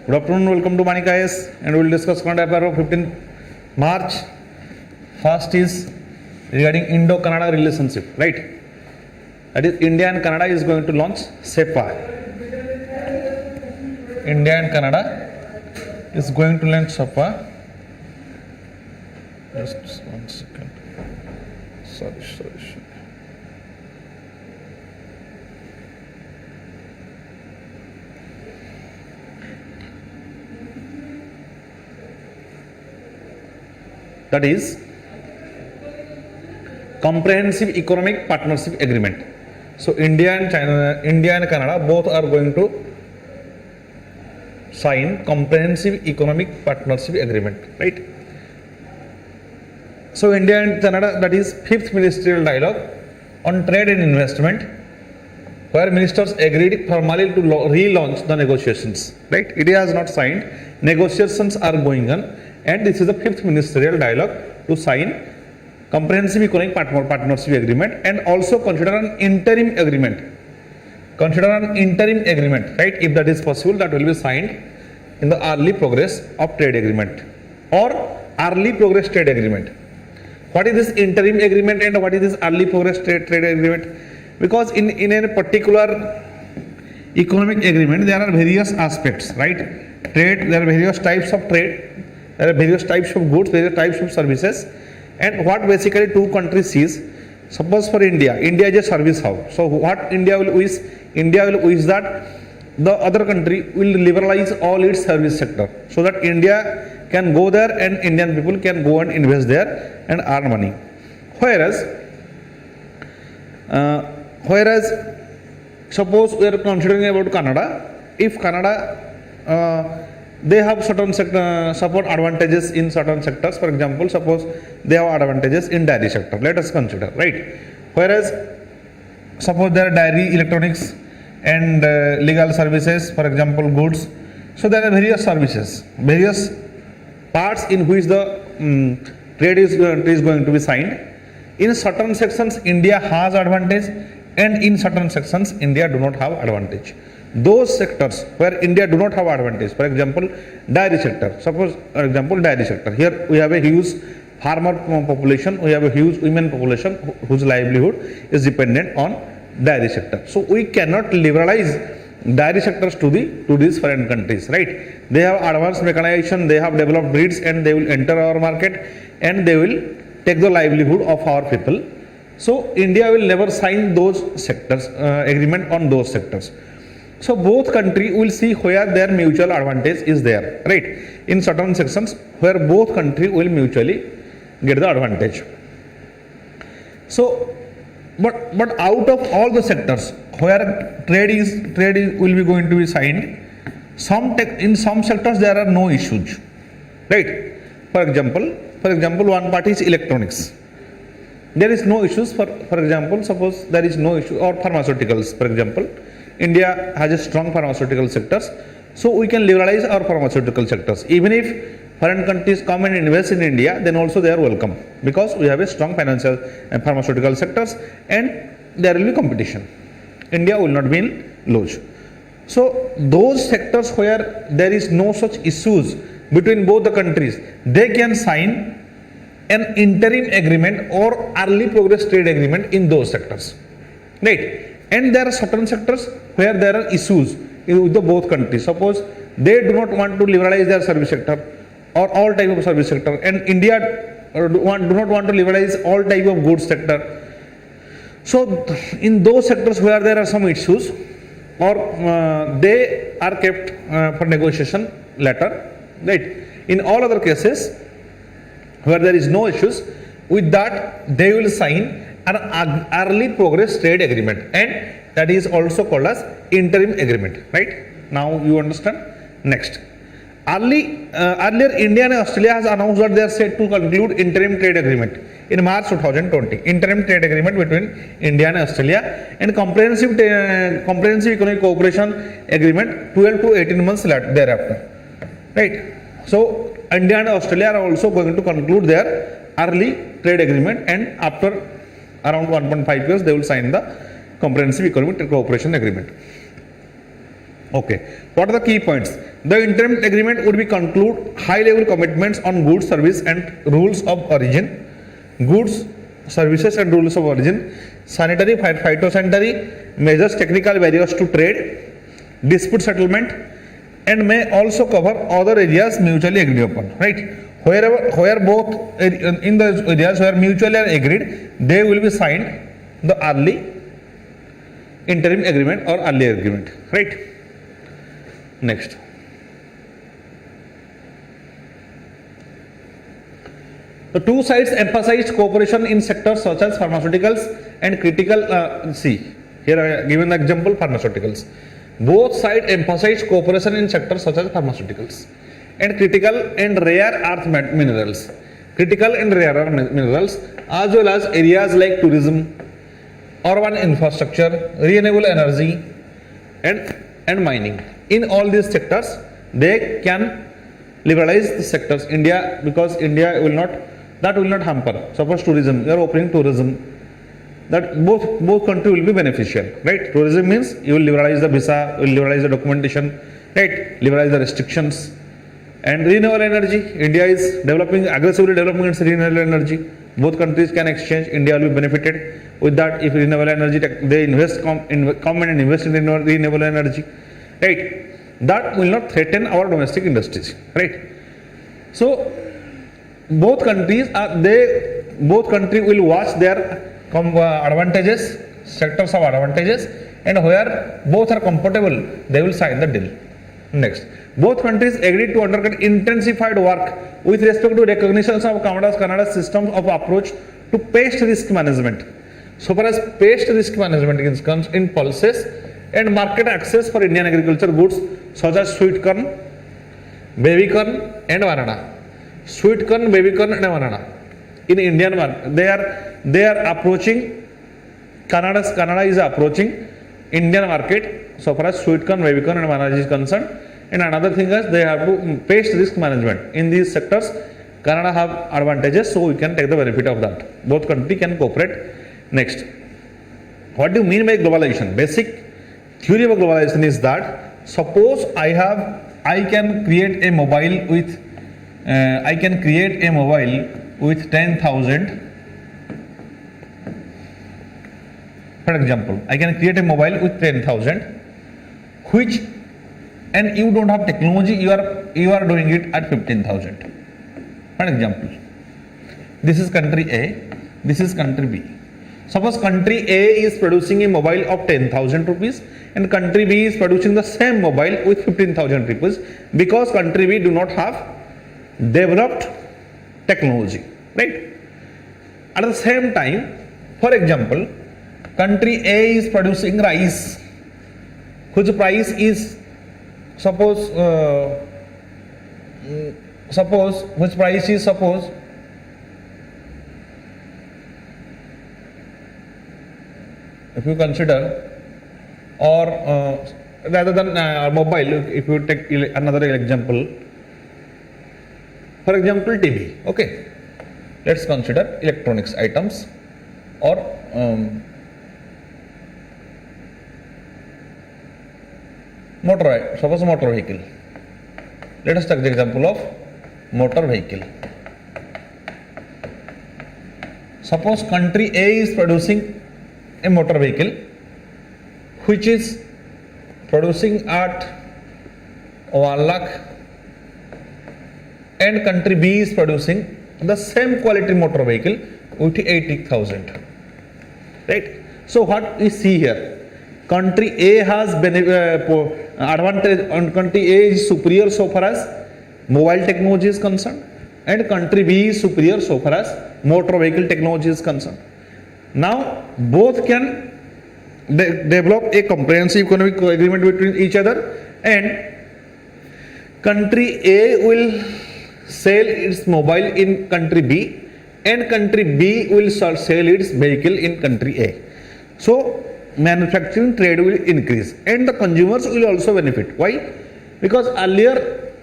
Good afternoon, welcome to Vanik-Ias, and we will discuss current affair of 15th March. First is regarding Indo-Canada relationship, right? That is India and Canada is going to launch SEPA. India and Canada is going to launch SEPA. Just 1 second. Sorry. That is Comprehensive Economic Partnership Agreement. So India and Canada both are going to sign Comprehensive Economic Partnership Agreement, right? So India and Canada, that is 5th Ministerial Dialogue on Trade and Investment, where ministers agreed formally to relaunch the negotiations, right? India has not signed, negotiations are going on, and this is the 5th Ministerial Dialogue to sign Comprehensive Economic Partnership Agreement and also consider an interim agreement. Right? If that is possible, that will be signed in the early progress of trade agreement or early progress trade agreement. What is this interim agreement and what is this early progress trade agreement? Because in a particular economic agreement, there are various aspects, right? Trade, there are various types of trade, there are various types of goods, various types of services, and what basically two countries sees. Suppose for India is a service hub. So what India will wish that the other country will liberalize all its service sector, so that India can go there and Indian people can go and invest there and earn money. Whereas suppose we are considering about Canada. If Canada they have certain support advantages in certain sectors. For example, suppose they have advantages in dairy sector. Let us consider, right? Whereas suppose there are dairy, electronics, and legal services, for example, goods. So there are various services, various parts in which the trade is going to be signed. In certain sections, India has advantage, and in certain sections, India do not have advantage. Those sectors where India do not have advantage, for example, dairy sector. Suppose, for example, dairy sector. Here we have a huge farmer population, we have a huge women population whose livelihood is dependent on dairy sector. So we cannot liberalize dairy sectors to these foreign countries, right? They have advanced mechanization, they have developed breeds, and they will enter our market and they will take the livelihood of our people. So India will never sign those sectors, agreement on those sectors. So both countries will see where their mutual advantage is there, right? In certain sections where both countries will mutually get the advantage. So, but out of all the sectors where trade will be going to be signed, in some sectors there are no issues, right? For example, one part is electronics. There is no issues. For example, suppose there is no issue, or pharmaceuticals, for example. India has a strong pharmaceutical sectors, so we can liberalize our pharmaceutical sectors. Even if foreign countries come and invest in India, then also they are welcome, because we have a strong financial and pharmaceutical sectors, and there will be competition. India will not be in lose. So those sectors where there is no such issues between both the countries, they can sign an interim agreement or early progress trade agreement in those sectors, right? And there are certain sectors where there are issues with the both countries. Suppose they do not want to liberalize their service sector or all type of service sector, and India do not want to liberalize all type of goods sector. So in those sectors where there are some issues, or they are kept for negotiation later, right? In all other cases where there is no issues, with that they will sign an early progress trade agreement, and that is also called as interim agreement, right? Now you understand. Next, earlier India and Australia has announced that they are set to conclude interim trade agreement in March 2020. Interim trade agreement between India and Australia, and comprehensive economic cooperation agreement 12 to 18 months thereafter, right? So India and Australia are also going to conclude their early trade agreement, and after around 1.5 years they will sign the Comprehensive Economic Cooperation Agreement. Okay. What are the key points? The interim agreement would be conclude high-level commitments on goods, service, and rules of origin, goods, services, and rules of origin, sanitary, phytosanitary measures, technical barriers to trade, dispute settlement, and may also cover other areas mutually agreed upon. Right? Where both in the areas where mutually agreed, they will be signed the early interim agreement or early agreement. Right? Next. The two sides emphasized cooperation in sectors such as pharmaceuticals and critical. See, here I have given the example pharmaceuticals. Both sides emphasized cooperation in sectors such as pharmaceuticals and critical and rare earth minerals. Critical and rare earth minerals, as well as areas like tourism, urban infrastructure, renewable energy, and mining. In all these sectors, they can liberalize the sectors. India, because India will not, that will not hamper. Suppose tourism, you are opening tourism, that both countries will be beneficial, right? Tourism means you will liberalize the visa, will liberalize the documentation, right? Liberalize the restrictions. And renewable energy, India is aggressively developing its renewable energy. Both countries can exchange. India will be benefited with that if renewable energy they come and invest in renewable energy. Right, that will not threaten our domestic industries. Right, so both countries will watch their advantages, sectors of advantages, and where both are comfortable, they will sign the deal. Next, both countries agreed to undertake intensified work with respect to recognitions of Canada's system of approach to pest risk management. So far as pest risk management is concerned, in pulses and market access for Indian agriculture goods such as sweet corn, baby corn, and banana. Sweet corn, baby corn, and banana. In Indian market, they are approaching. Canada is approaching Indian market so far as sweet corn, baby corn, and banana is concerned. And another thing is they have to pest risk management in these sectors. Canada have advantages, so we can take the benefit of that. Both countries can cooperate. Next, what do you mean by globalization? Basic theory of globalization is that suppose I can create a mobile with 10,000. For example, I can create a mobile with 10,000, which, and you don't have technology, you are doing it at 15,000. For example, this is country A, this is country B. Suppose country A is producing a mobile of 10,000 rupees and country B is producing the same mobile with 15,000 rupees because country B do not have developed technology, right? At the same time, for example, country A is producing rice, whose price is suppose if you consider, or rather than mobile, if you take another example, for example TV, okay, let's consider electronics items or suppose motor vehicle. Let us take the example of motor vehicle. Suppose country A is producing a motor vehicle which is producing at 1 lakh and country B is producing the same quality motor vehicle with 80,000. Right? So what we see here, country A has advantage and country A is superior so far as mobile technology is concerned and country B is superior so far as motor vehicle technology is concerned. Now both can develop a comprehensive economic agreement between each other and country A will sell its mobile in country B and country B will sell its vehicle in country A. So manufacturing trade will increase and the consumers will also benefit. Why? Because earlier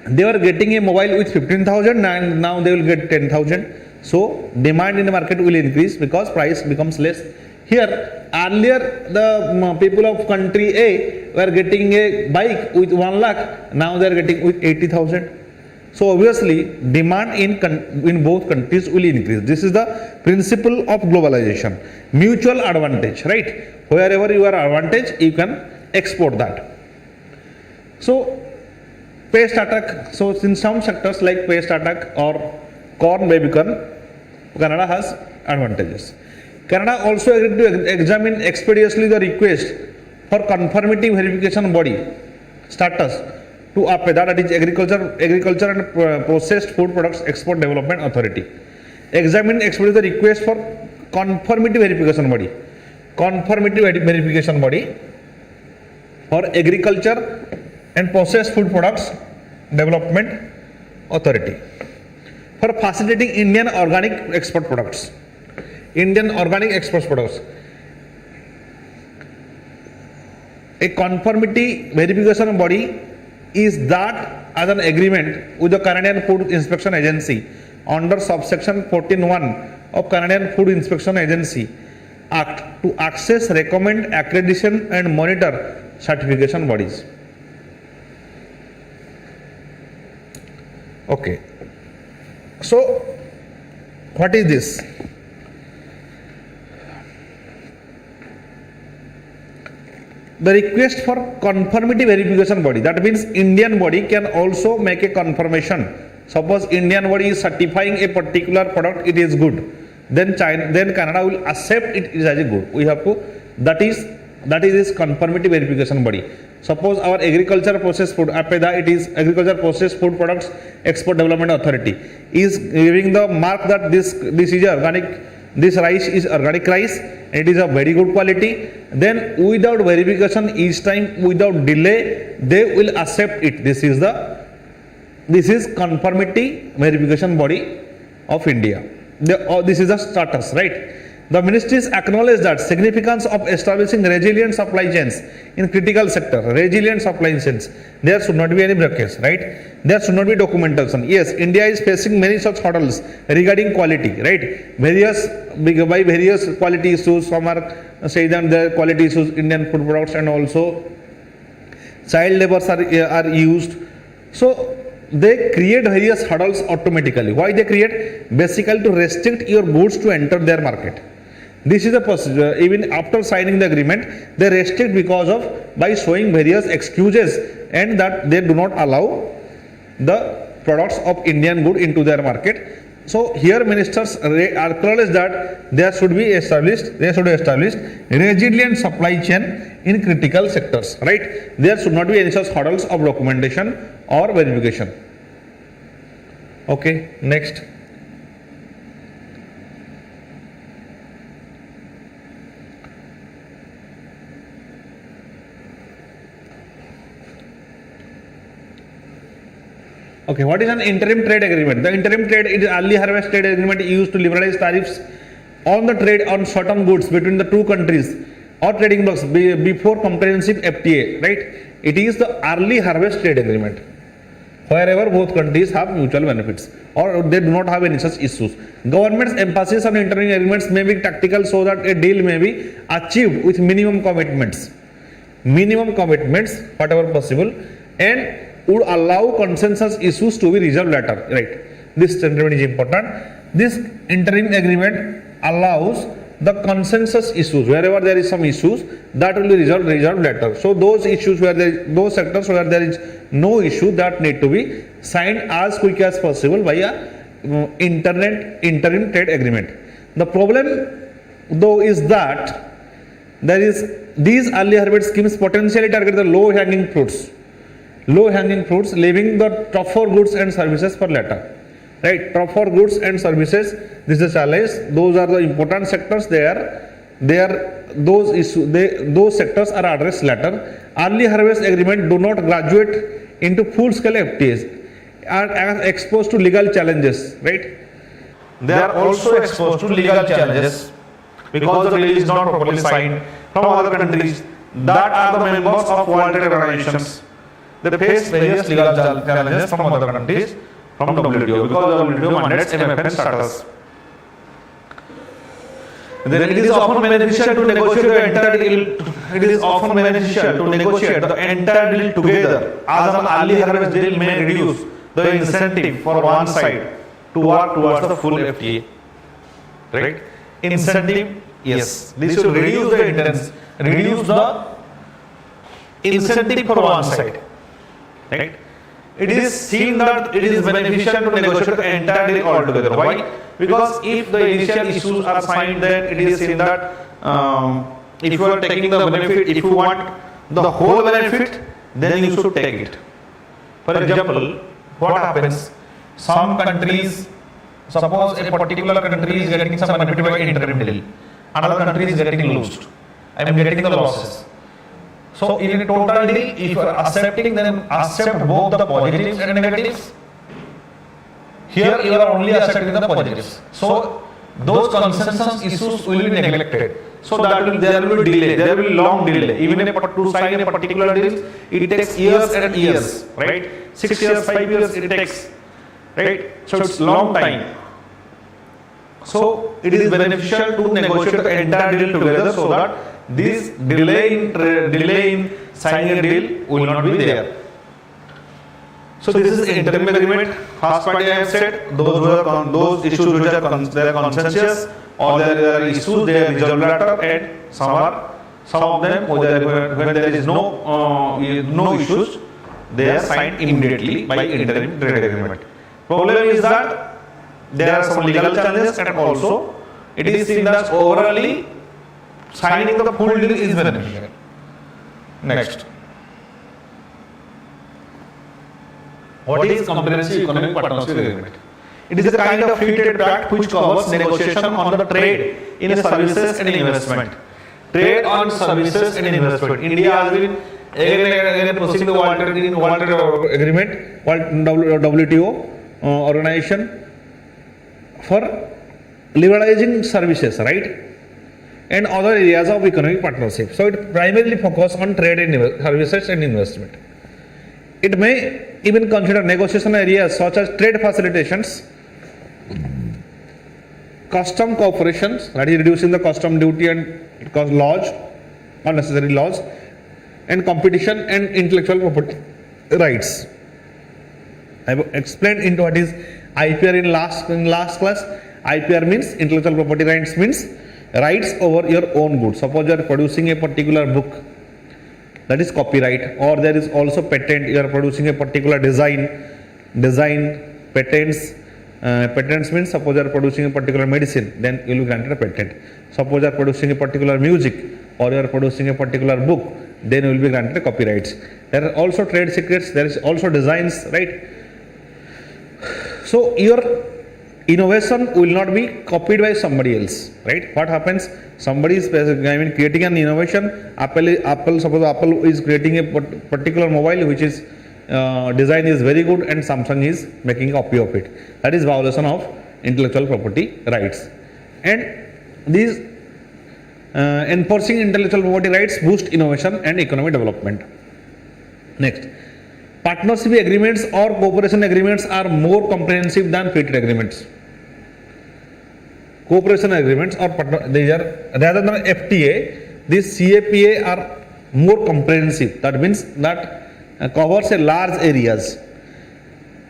they were getting a mobile with 15,000 and now they will get 10,000. So demand in the market will increase because price becomes less. Here, earlier the people of country A were getting a bike with 1 lakh, now they are getting with 80,000. So obviously, demand in both countries will increase. This is the principle of globalization. Mutual advantage, right? Wherever you are advantage, you can export that. So, pest attack. So, in some sectors like pest attack or corn, baby corn, Canada has advantages. Canada also agreed to examine expeditiously the request for conformity verification body status to APEDA, that is Agriculture and Processed Food Products Export Development Authority. Examine expeditiously the request for conformity verification body. Conformity verification body for Agriculture and Processed Food Products Development Authority for facilitating Indian organic export products. Indian organic export products. A conformity verification body is that as an agreement with the Canadian Food Inspection Agency under subsection 14(1) of Canadian Food Inspection Agency Act to access, recommend, accreditation and monitor certification bodies. Okay. So, what is this? The request for conformity verification body, that means Indian body can also make a confirmation. Suppose Indian body is certifying a particular product, it is good. Then Canada will accept it is as a good. We have to, that is this conformity verification body. Suppose our agriculture processed food, APEDA, it is Agriculture Processed Food Products Export Development Authority, is giving the mark that this is organic, this rice is organic rice, it is a very good quality. Then without verification, each time without delay, they will accept it. This is conformity verification body of India. This is the status, right? The ministries acknowledge that significance of establishing resilient supply chains in critical sector. Resilient supply chains. There should not be any breakage, right? There should not be documentation. Yes, India is facing many such hurdles regarding quality, right? Various quality issues. Some are saying that the quality issues, Indian food products, and also child labors are used. So they create various hurdles automatically. Why they create? Basically to restrict your goods to enter their market. This is the procedure. Even after signing the agreement, they restrict because of by showing various excuses and that they do not allow the products of Indian good into their market. So here ministers acknowledge that there should be established resilient supply chain in critical sectors, right? There should not be any such hurdles of documentation or verification. Okay, next. Okay, what is an interim trade agreement? The interim trade is early harvest trade agreement used to liberalize tariffs on the trade on certain goods between the two countries or trading blocks before comprehensive FTA, right? It is the early harvest trade agreement, wherever both countries have mutual benefits or they do not have any such issues. Government's emphasis on interim agreements may be tactical so that a deal may be achieved with minimum commitments, whatever possible, and would allow consensus issues to be resolved later, right? This sentiment is important. This interim agreement allows the consensus issues, wherever there is some issues, that will be resolved later. So those issues those sectors where there is no issue, that need to be signed as quick as possible by a interim trade agreement. The problem though is that these early harvest schemes potentially target the low hanging fruits, leaving the tougher goods and services for later. Right, tougher goods and services, this is a challenge. Those are the important sectors. Those sectors are addressed later. Early harvest agreement do not graduate into full scale FTAs, are exposed to legal challenges, right? They are also exposed to legal challenges because the deal is not properly signed from other countries that are the members of World Trade Organizations. They face various legal challenges from other countries from WTO because the WTO mandates MFN status. then it is often beneficial to negotiate the entire deal. It is often beneficial to negotiate the entire deal together, as an early harvest deal may reduce the incentive for one side to work towards the full FTA. Right? Incentive, yes. This will reduce the incentive for one side. Right? It is seen that it is beneficial to negotiate the entire deal altogether. Why? Because if the initial issues are signed, then it is seen that if you are taking the benefit, if you want the whole benefit, then you should take it. For example, what happens? Some countries, suppose a particular country is getting some benefit by interim deal, another country is getting lost. I am getting the losses. So in a total deal, if you are accepting, then accept both the positives and negatives. Here you are only accepting the positives. So those consensus issues will be neglected. So there will be delay, there will be long delay. Even to sign a particular deal, it takes years and years, right? 6 years, 5 years it takes, right? So it's long time. So it is beneficial to negotiate the entire deal together so that this delay in signing a deal will not be there. So this is interim agreement. First part I have said, those issues which are consensus or there are issues they are resolved later, and some of them when there is no issues, they are signed immediately by interim trade agreement. Problem is that there are some legal challenges, and also it is seen that overall signing the full deal is beneficial. Next. What is comprehensive economic partnership agreement? It is a kind of free trade pact which covers negotiation on the trade in services and investment. Trade on services and investment. India has been again proceeding the World Trade Agreement, WTO organization for liberalizing services, right? And other areas of economic partnership. So it primarily focuses on trade and services and investment. It may even consider negotiation areas such as trade facilitations, custom cooperations, that is reducing the custom duty and laws, unnecessary laws, and competition and intellectual property rights. I have explained into what is IPR in last class. IPR means intellectual property rights, means rights over your own goods. Suppose you are producing a particular book, that is copyright, or there is also patent. You are producing a particular design, patents means suppose you are producing a particular medicine, then you will be granted a patent. Suppose you are producing a particular music or you are producing a particular book, then you will be granted copyrights. There are also trade secrets, there is also designs, right? So your innovation will not be copied by somebody else, right? What happens? Somebody is creating an innovation. Suppose Apple is creating a particular mobile which is design is very good, and Samsung is making a copy of it. That is violation of intellectual property rights. And these enforcing intellectual property rights boost innovation and economic development. Next, partnership agreements or cooperation agreements are more comprehensive than free trade agreements. Cooperation agreements or they are rather than FTA, these CAPA are more comprehensive. That means that covers a large areas.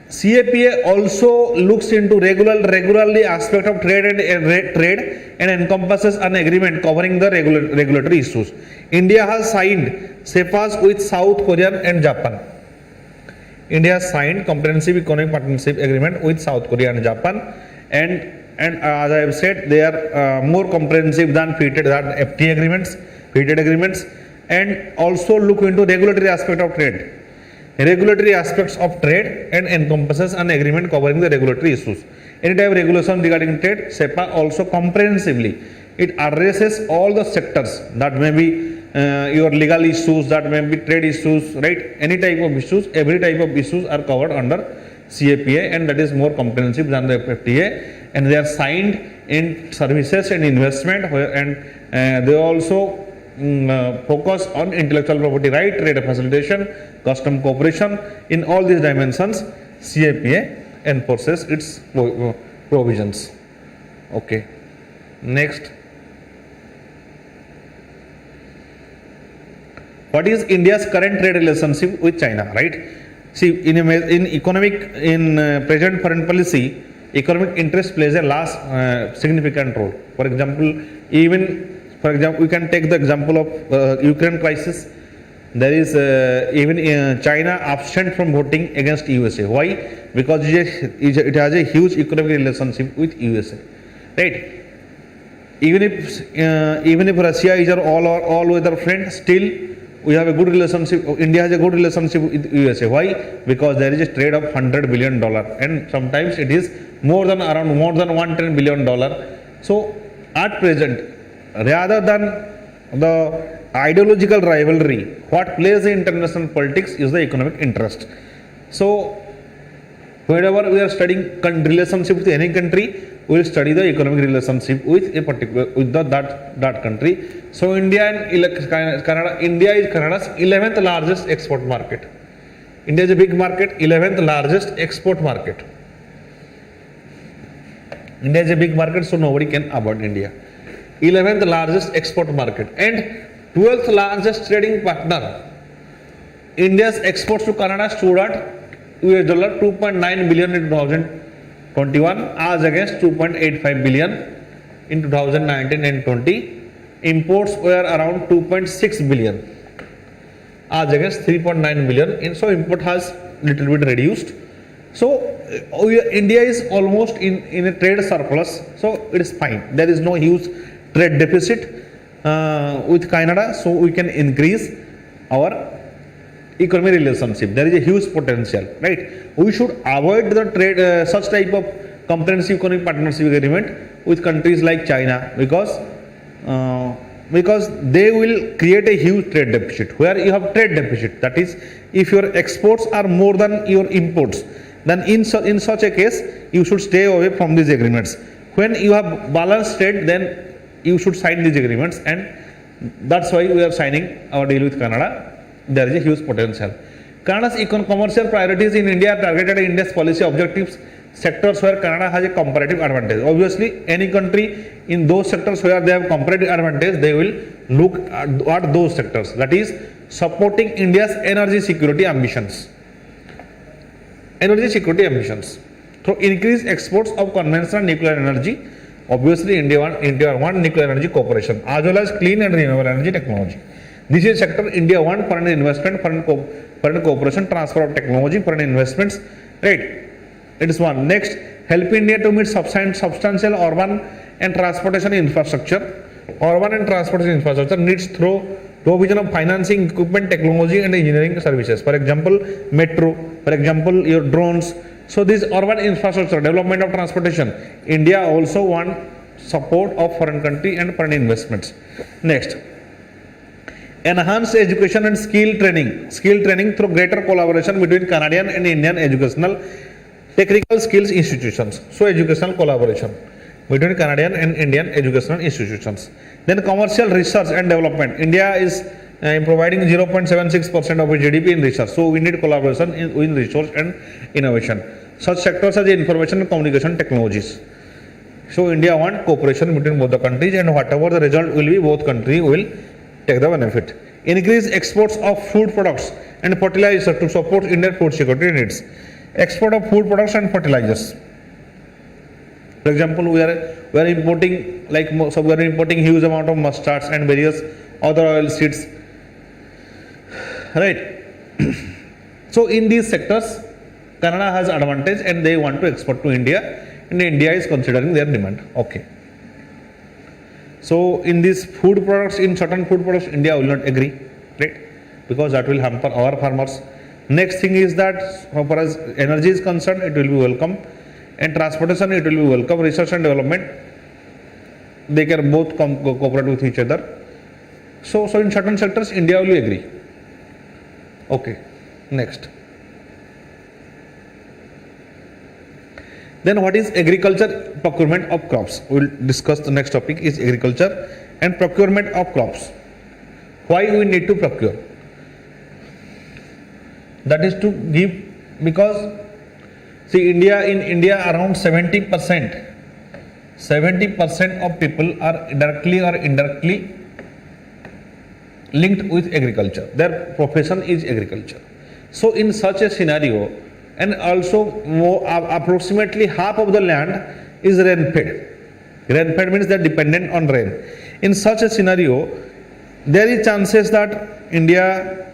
CAPA also looks into regularly aspect of trade and encompasses an agreement covering the regulatory issues. India has signed CEPAs with South Korea and Japan. India has signed comprehensive economic partnership agreement with South Korea and Japan, and as I have said, they are more comprehensive than FTA agreements, free trade agreements, and also look into regulatory aspect of trade. Regulatory aspects of trade and encompasses an agreement covering the regulatory issues. Any type of regulation regarding trade, CEPA also comprehensively. It addresses all the sectors, that may be your legal issues, that may be trade issues, right? Any type of issues, every type of issues are covered under CAPA, and that is more comprehensive than the FTA. And they are signed in services and investment, and they also focus on intellectual property right, trade facilitation, custom cooperation. In all these dimensions, CAPA enforces its provisions. Okay. Next, What is India's current trade relationship with China, right? See, in economic, in present foreign policy, economic interest plays a last significant role. For example, we can take the example of Ukraine crisis. There is China absent from voting against USA. Why? Because it has a huge economic relationship with USA, right? Even if Russia is our all-weather friend, still we have a good relationship. India has a good relationship with USA. Why? Because there is a trade of $100 billion, and sometimes it is more than $110 billion. So at present, rather than the ideological rivalry, what plays in international politics is the economic interest. So whenever we are studying relationship with any country, we will study the economic relationship with a particular that country. So India is Canada's 11th largest export market. India is a big market, 11th largest export market. India is a big market, so nobody can avoid India. 11th largest export market and 12th largest trading partner. India's exports to Canada stood at US dollar 2.9 billion in 2021 as against 2.85 billion in 2019 and 20. Imports were around 2.6 billion as against 3.9 billion. So import has little bit reduced. So India is almost in a trade surplus. So it is fine. There is no huge trade deficit with Canada. So we can increase our economic relationship. There is a huge potential, right? We should avoid the trade such type of comprehensive economic partnership agreement with countries like China because they will create a huge trade deficit. Where you have trade deficit, that is, if your exports are more than your imports, then in such a case you should stay away from these agreements. When you have balanced trade, then you should sign these agreements, and that's why we are signing our deal with Canada. There is a huge potential. Canada's commercial priorities in India are targeted at India's policy objectives, sectors where Canada has a comparative advantage. Obviously, any country in those sectors where they have comparative advantage, they will look at those sectors. That is, supporting India's energy security ambitions. Energy security ambitions. Through increased exports of conventional nuclear energy, obviously India want nuclear energy cooperation, as well as clean and renewable energy technology. This is sector India want foreign investment, foreign cooperation, transfer of technology, foreign investments, right? It is one. Next, help India to meet substantial urban and transportation infrastructure. Urban and transportation infrastructure needs through provision of financing, equipment, technology and engineering services. For example, metro, for example, your drones. So this urban infrastructure, development of transportation, India also want support of foreign country and foreign investments. Next, enhance education and skill training through greater collaboration between Canadian and Indian educational technical skills institutions. So educational collaboration between Canadian and Indian educational institutions. Then commercial research and development. India is providing 0.76% of its GDP in research. So we need collaboration in research and innovation. Such sectors as information and communication technologies. So India want cooperation between both the countries, and whatever the result will be, both countries will take the benefit. Increase exports of food products and fertilizers to support Indian food security needs. Export of food products and fertilizers. For example, we are importing huge amount of mustards and various other oil seeds, right? So in these sectors, Canada has advantage and they want to export to India, and India is considering their demand. Okay. So in these food products, in certain food products, India will not agree, right? Because that will hamper our farmers. Next thing is that as far as energy is concerned, it will be welcome, and transportation, it will be welcome. Research and development, they can both cooperate with each other. So in certain sectors, India will agree. Okay. Next. Then what is agriculture procurement of crops? We will discuss. The next topic is agriculture and procurement of crops. Why we need to procure? That is to give, because see, in India around 70% of people are directly or indirectly linked with agriculture. Their profession is agriculture. So in such a scenario, and also approximately half of the land is rain fed. Rain fed means they are dependent on rain. In such a scenario, there is chances that India,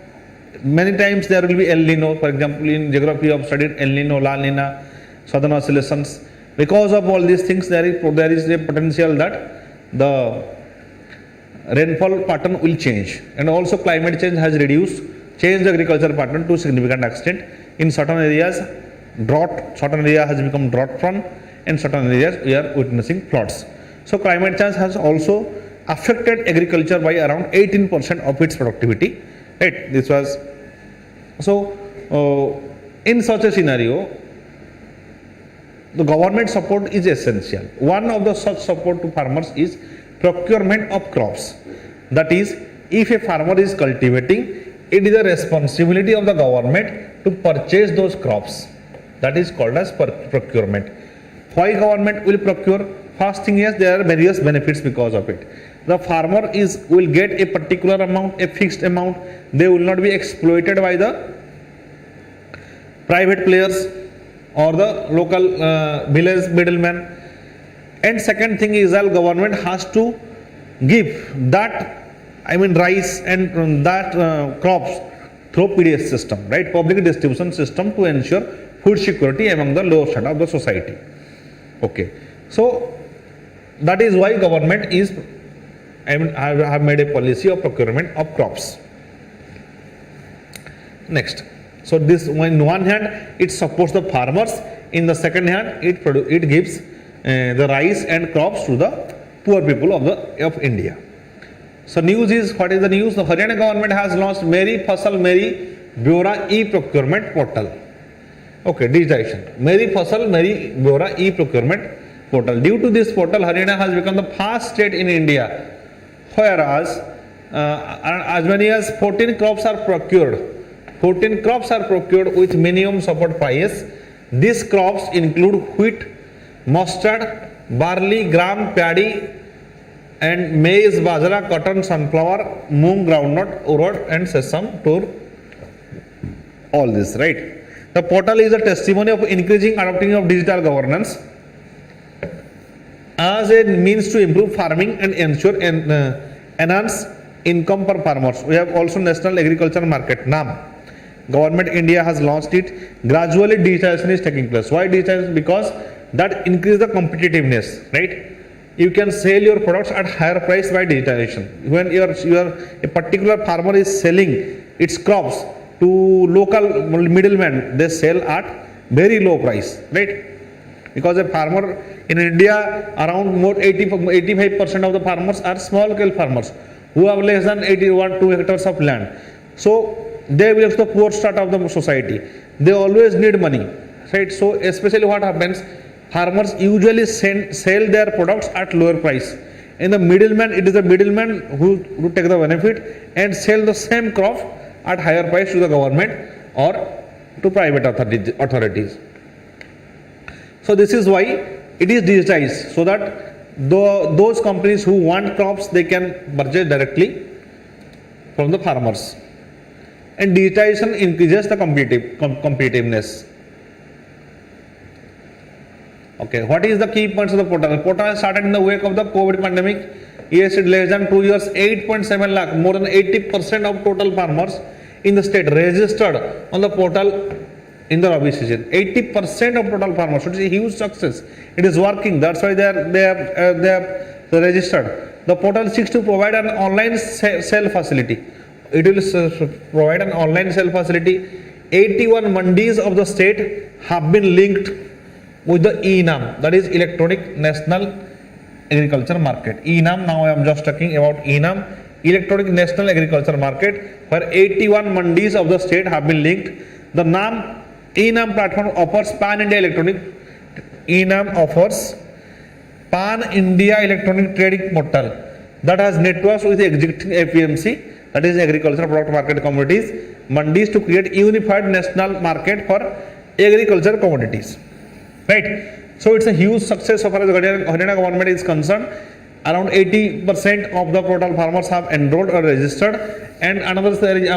many times there will be El Nino. For example, in geography you have studied El Nino, La Nina, southern oscillations. Because of all these things, there is a potential that the rainfall pattern will change, and also climate change has changed the agriculture pattern to a significant extent. In certain areas, certain area has become drought prone, and certain areas we are witnessing floods. So climate change has also affected agriculture by around 18% of its productivity. Right? This was so. In such a scenario, the government support is essential. One of the such support to farmers is procurement of crops. That is, if a farmer is cultivating, it is the responsibility of the government to purchase those crops. That is called as procurement. Why government will procure? First thing is there are various benefits because of it. The farmer will get a particular amount, a fixed amount. They will not be exploited by the private players or the local village middleman. And second thing is that government has to give that, rice and that crops through PDS system, right? Public distribution system, to ensure food security among the lower strata of the society. Okay, so that is why government is, have made a policy of procurement of crops. Next, so this, on one hand it supports the farmers, in the second hand it gives the rice and crops to the poor people of India. So news is, what is the news? The Haryana government has launched Meri Fasal Meri Byora e-procurement portal. Okay, digitization. Meri Fasal Meri Byora e-procurement portal. Due to this portal, Haryana has become the first state in India, whereas as many as 14 crops are procured. 14 crops are procured with minimum support price. These crops include wheat, mustard, barley, gram, paddy, and maize, bajra, cotton, sunflower, moong, groundnut, urad, and sesame, tur. All this, right? The portal is a testimony of increasing adopting of digital governance as a means to improve farming and ensure enhance income per farmers. We have also National Agriculture Market, NAM. Government India has launched it. Gradually digitization is taking place. Why digitization? Because that increases the competitiveness, right? You can sell your products at higher price by digitization. When a particular farmer is selling its crops to local middlemen, they sell at very low price, right? Because a farmer in India, around more 85% of the farmers are small scale farmers who have less than 2 hectares of land. So they belong to the poor strata of the society. They always need money, right? So especially what happens, farmers usually sell their products at lower price. In the middleman, it is the middleman who take the benefit and sell the same crop at higher price to the government or to private authorities. So this is why it is digitized, so that those companies who want crops, they can purchase directly from the farmers. And digitization increases the competitiveness. Okay, what is the key points of the portal? The portal started in the wake of the COVID pandemic. Yes, in less than 2 years, 8.7 lakh, more than 80% of total farmers in the state registered on the portal in the Rabi season. 80% of total farmers, which is a huge success. It is working. That's why they have registered. The portal seeks to provide an online sale facility. It will provide an online sale facility. 81 mandis of the state have been linked with the ENAM, that is Electronic National Agriculture Market. ENAM, now I am just talking about ENAM, Electronic National Agriculture Market, where 81 mandis of the state have been linked. The ENAM platform offers Pan-India Electronic. ENAM offers Pan-India Electronic Trading Portal that has networks with existing APMC, that is Agriculture Product Market Commodities, mandis, to create unified national market for agriculture commodities. Right? So it's a huge success so far as the Haryana government is concerned. Around 80% of the total farmers have enrolled or registered. And another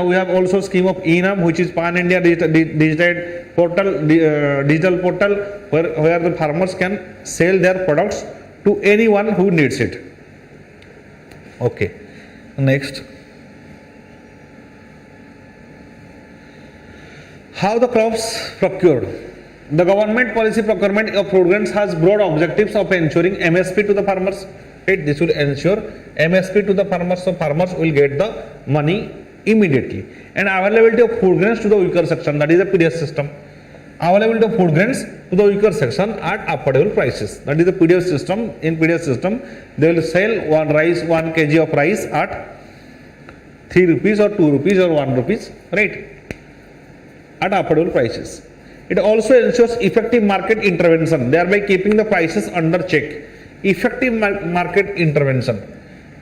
we have also scheme of ENAM, which is Pan India digital portal, digital portal where the farmers can sell their products to anyone who needs it. Okay, next. How the crops procured. The government policy procurement of food grains has broad objectives of ensuring MSP to the farmers. Right? This will ensure MSP to the farmers, so farmers will get the money immediately. And availability of food grains to the weaker section, that is the PDS system. Availability of food grains to the weaker section at affordable prices, that is the PDS system. In PDS system, they will sell 1 kg of rice at 3 rupees or 2 rupees or 1 rupees, right? At affordable prices. It also ensures effective market intervention, thereby keeping the prices under check. Effective market intervention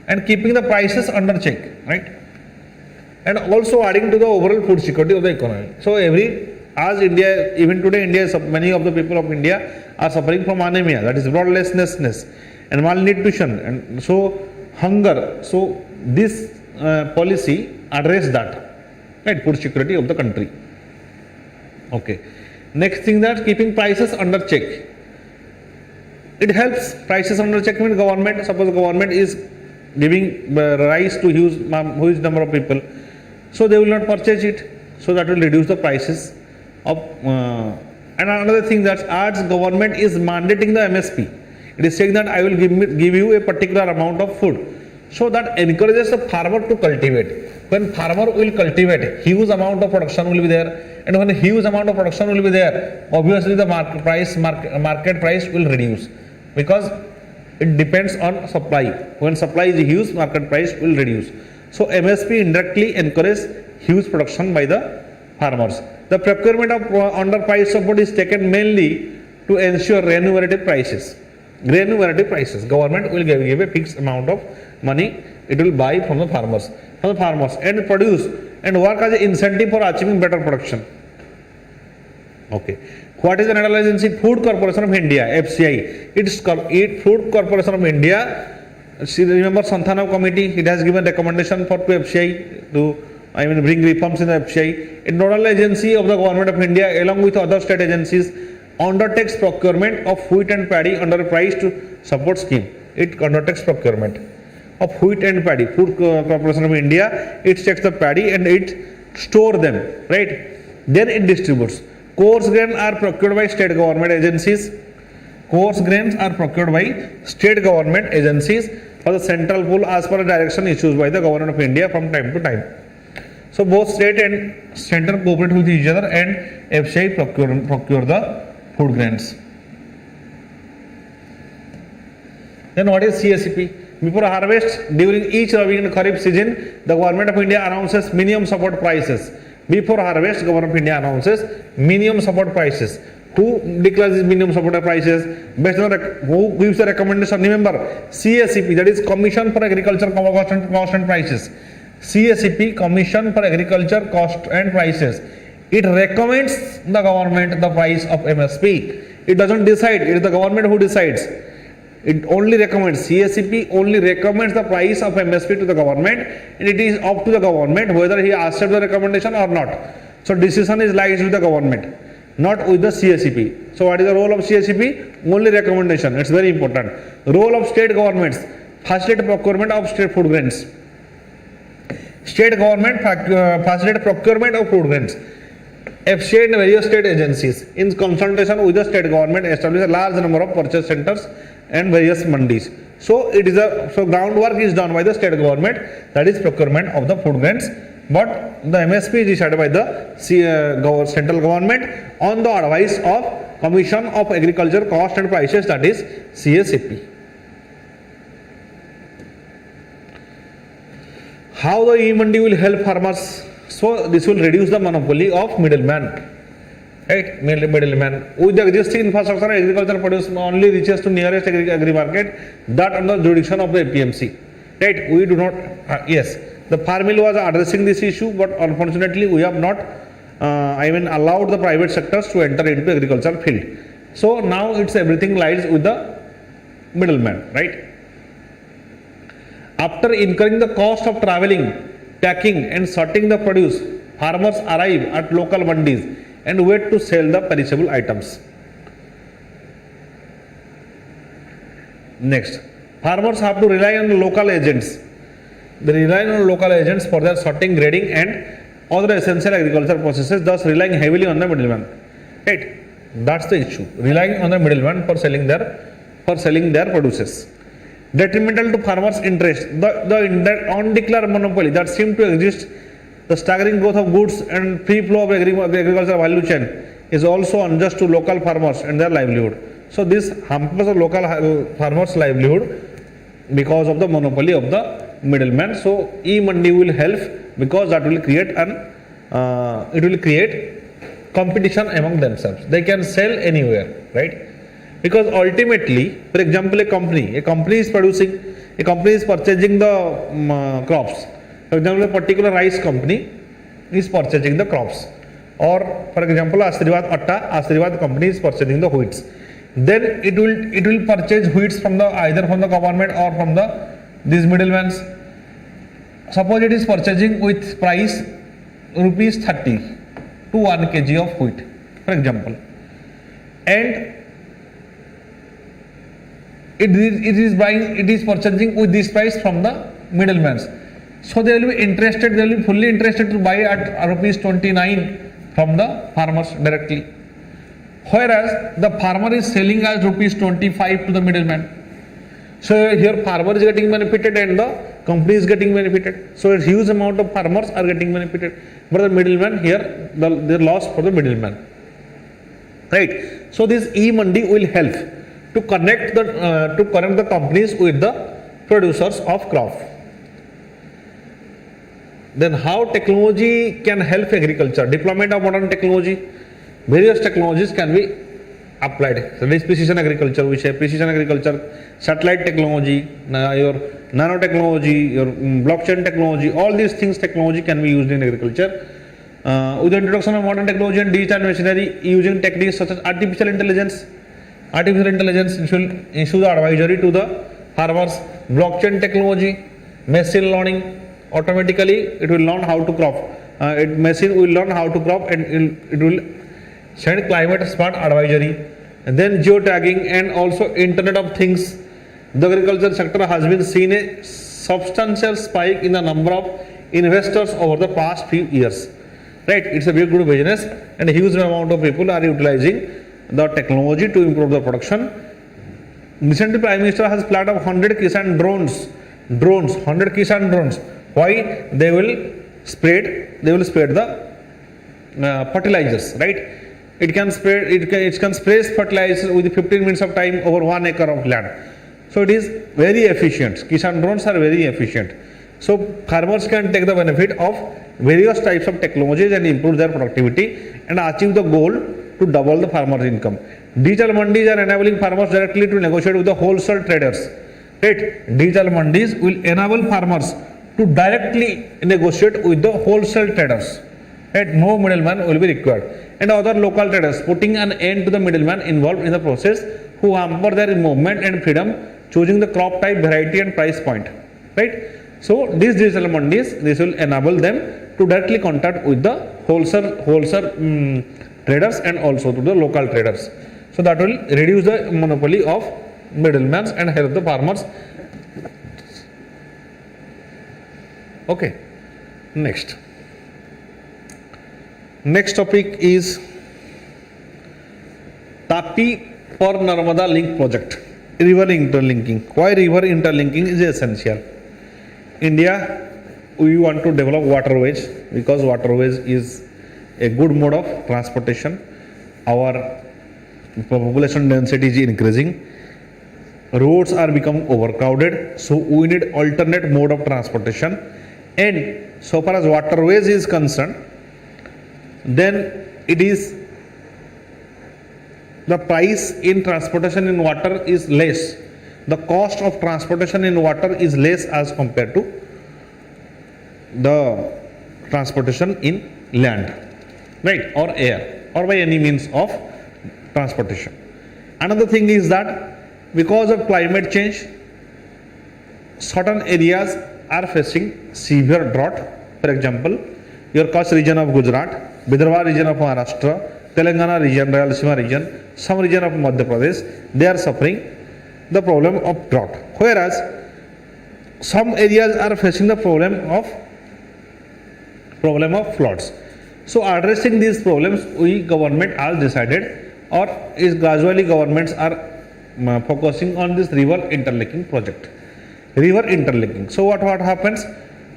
and keeping the prices under check, right? And also adding to the overall food security of the economy. So as India, even today India, many of the people of India are suffering from anemia, that is bloodlessness and malnutrition and so hunger. So this policy address that, right? Food security of the country. Okay. Next thing, that keeping prices under check. It helps prices under check means government, suppose government is giving rice to huge number of people, so they will not purchase it, so that will reduce the prices of and another thing, that as government is mandating the MSP, it is saying that I will give you a particular amount of food, so that encourages the farmer to cultivate. When farmer will cultivate, huge amount of production will be there, and when a huge amount of production will be there, obviously the market price will reduce, because it depends on supply. When supply is huge, market price will reduce. So MSP indirectly encourages huge production by the farmers. The procurement of under price support is taken mainly to ensure remunerative prices. Remunerative prices. Government will give a fixed amount of money. It will buy from the farmers and produce and work as an incentive for achieving better production. Okay. What is the national agency? Food Corporation of India, FCI. It's Food Corporation of India. Remember Santhanam Committee, it has given recommendation to FCI to bring reforms in the FCI. A nodal agency of the Government of India along with other state agencies undertakes procurement of wheat and paddy under a price to support scheme. It undertakes procurement of wheat and paddy. Food Corporation of India, it checks the paddy and it stores them, right? Then it distributes. Coarse grains are procured by state government agencies. Coarse grains are procured by state government agencies for the central pool as per the direction issued by the Government of India from time to time. So both state and center cooperate with each other and FCI procure the food grains. Then what is CSCP? Before harvest, during each Rabi and Kharif season, the Government of India announces minimum support prices. Before harvest, Government of India announces minimum support prices. Who declares these minimum support prices? Based on who gives the recommendation? Remember, CSCP, that is Commission for Agriculture Cost and Prices. CSCP, Commission for Agriculture Cost and Prices. It recommends the government the price of MSP. It doesn't decide. It is the government who decides. It only recommends. CSCP only recommends the price of MSP to the government, and it is up to the government whether he accepts the recommendation or not. So decision is lies with the government, not with the CSCP. So what is the role of CSCP? Only recommendation. It's very important. Role of state governments: facilitate procurement of state food grains. State government facilitate procurement of food grains. FCI and various state agencies, in consultation with the state government, establish a large number of purchase centers and various mandis. So it is groundwork is done by the state government, that is procurement of the food grains. But the MSP is decided by the central government on the advice of Commission of Agriculture Cost and Prices, that is CSCP. How the e-mandi will help farmers? So this will reduce the monopoly of middleman. Right, middleman. With the existing infrastructure, agricultural produce only reaches to nearest agri market, that under jurisdiction of the APMC. Right, we do not. Yes, the farm bill was addressing this issue, but unfortunately we have not allowed the private sectors to enter into agricultural field. So now it's everything lies with the middleman, right? After incurring the cost of traveling, packing and sorting the produce, farmers arrive at local mandis and wait to sell the perishable items. Next, farmers have to rely on local agents. They rely on local agents for their sorting, grading and other essential agricultural processes, thus relying heavily on the middleman. Right? That's the issue. Relying on the middleman for selling their produces. Detrimental to farmers' interest. The undeclared monopoly that seemed to exist, the staggering growth of goods and free flow of agricultural value chain is also unjust to local farmers and their livelihood. So this hampers the local farmers' livelihood because of the monopoly of the middleman. So e-mandi will help because that will create competition among themselves. They can sell anywhere, right? Because ultimately, for example, a company is purchasing the crops. For example, a particular rice company is purchasing the crops, or for example, Ashirwad company is purchasing the wheats. Then it will purchase wheats from either from the government or from these middlemen. Suppose it is purchasing with price rupees 30 to 1 kg of wheat, for example, and it is purchasing with this price from the middlemen. So they will be fully interested to buy at rupees 29 from the farmers directly. Whereas the farmer is selling as rupees 25 to the middleman. So here farmer is getting benefited and the company is getting benefited. So a huge amount of farmers are getting benefited. But the middleman here, the loss for the middleman. Right. So this e-mandi will help to connect the companies with the producers of crop. Then how technology can help agriculture? Deployment of modern technology. Various technologies can be applied. So this precision agriculture, we say precision agriculture, satellite technology, your nanotechnology, your blockchain technology, all these things technology can be used in agriculture. With the introduction of modern technology and digital machinery, using techniques such as artificial intelligence will issue the advisory to the farmers. Blockchain technology, machine learning, automatically it will learn how to crop. Machine will learn how to crop and it will send climate smart advisory. And then geotagging and also Internet of Things. The agriculture sector has been seen a substantial spike in the number of investors over the past few years. Right? It's a very good business and a huge amount of people are utilizing the technology to improve the production. Recently, Prime Minister has planned 100 Kisan drones. 100 Kisan drones. Why? They will spread the fertilizers, right? It can spray fertilizers with 15 minutes of time over 1 acre of land. So it is very efficient. Kisan drones are very efficient. So farmers can take the benefit of various types of technologies and improve their productivity and achieve the goal to double the farmer's income. Digital mandis are enabling farmers directly to negotiate with the wholesale traders. Right? Digital mandis will enable farmers to directly negotiate with the wholesale traders. Right? No middleman will be required. And other local traders, putting an end to the middleman involved in the process who hamper their movement and freedom, choosing the crop type, variety and price point. Right? So these digital mandis, this will enable them to directly contact with the wholesale traders and also to the local traders. So that will reduce the monopoly of middlemen and help the farmers. Okay. Next topic is Tapi for Narmada link project. River interlinking. Why river interlinking is essential? India, we want to develop waterways because waterways is a good mode of transportation. Our population density is increasing. Roads are becoming overcrowded, so we need alternate mode of transportation. And so far as waterways is concerned, then it is the price in transportation in water is less. The cost of transportation in water is less as compared to the transportation in land, right, or air, or by any means of transportation. Another thing is that because of climate change, certain areas are facing severe drought. For example, your Kutch region of Gujarat, Vidarbha region of Maharashtra, Telangana region, Rayalaseema region, some region of Madhya Pradesh, they are suffering the problem of drought. Whereas some areas are facing the problem of floods. So addressing these problems, we government has decided, or is gradually governments are focusing on this river interlinking project. River interlinking. So what happens?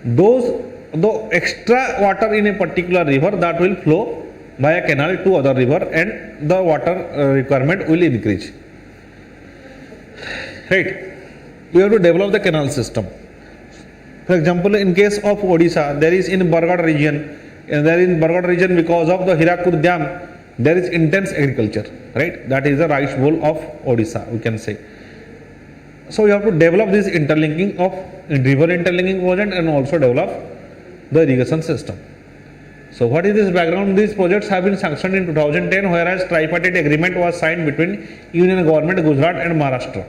The extra water in a particular river that will flow by a canal to other river, and the water requirement will increase. Right? We have to develop the canal system. For example, in case of Odisha, there is in Bargad region, because of the Hirakud dam, there is intense agriculture, right? That is the rice bowl of Odisha, we can say. So you have to develop this interlinking of river interlinking project and also develop the irrigation system. So what is this background? These projects have been sanctioned in 2010, whereas tripartite agreement was signed between Union Government Gujarat and Maharashtra.